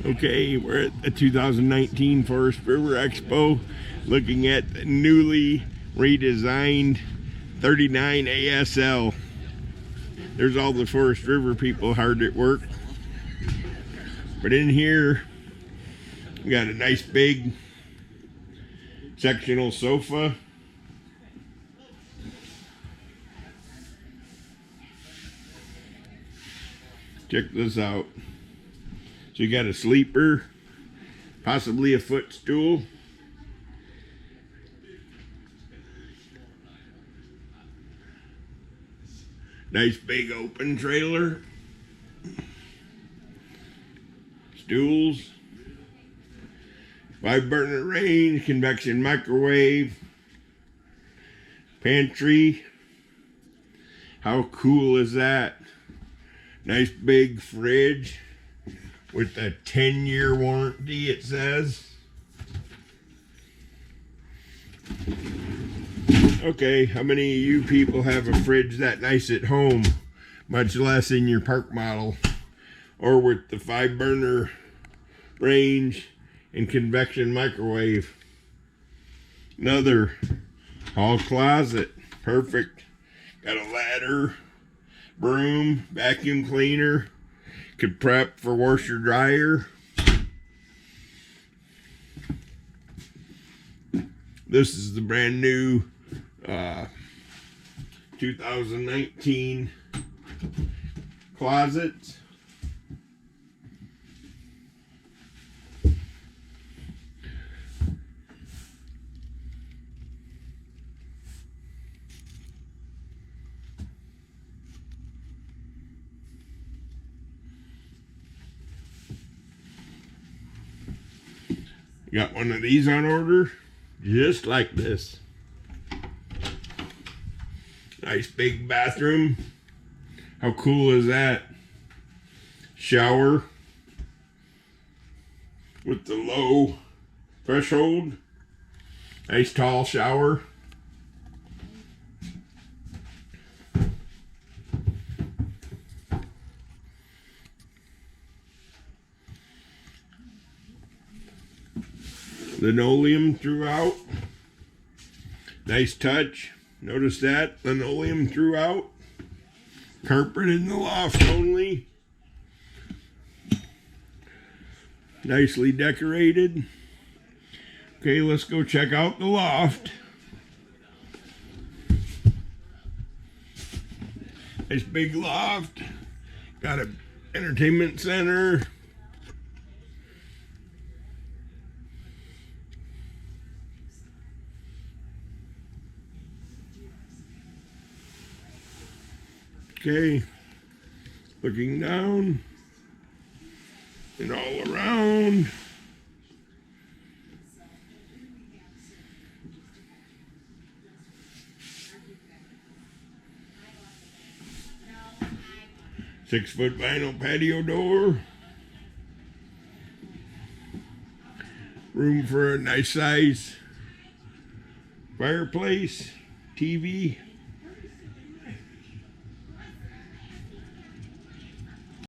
Okay, we're at the 2019 Forest River Expo looking at the newly redesigned 39 ASL. There's all the Forest River people hard at work. But in here, we got a nice big sectional sofa. Check this out. So you got a sleeper, possibly a footstool. Nice big open trailer. Stools. 5-burner range, convection microwave. Pantry. How cool is that? Nice big fridge with a 10-year warranty, it says. Okay, how many of you people have a fridge that nice at home, much less in your park model, or with the 5-burner range and convection microwave? Another hall closet, perfect. Got a ladder, broom, vacuum cleaner, could prep for washer dryer. This is the brand new 2019 closet. Got one of these on order, just like this. Nice big bathroom. How cool is that? Shower with the low threshold. Nice tall shower. Linoleum throughout. Nice touch. Notice that. Linoleum throughout. Carpet in the loft only. Nicely decorated. Okay, let's go check out the loft. Nice big loft. Got an entertainment center. Okay, looking down and all around. Six-foot vinyl patio door. Room for a nice size fireplace, TV.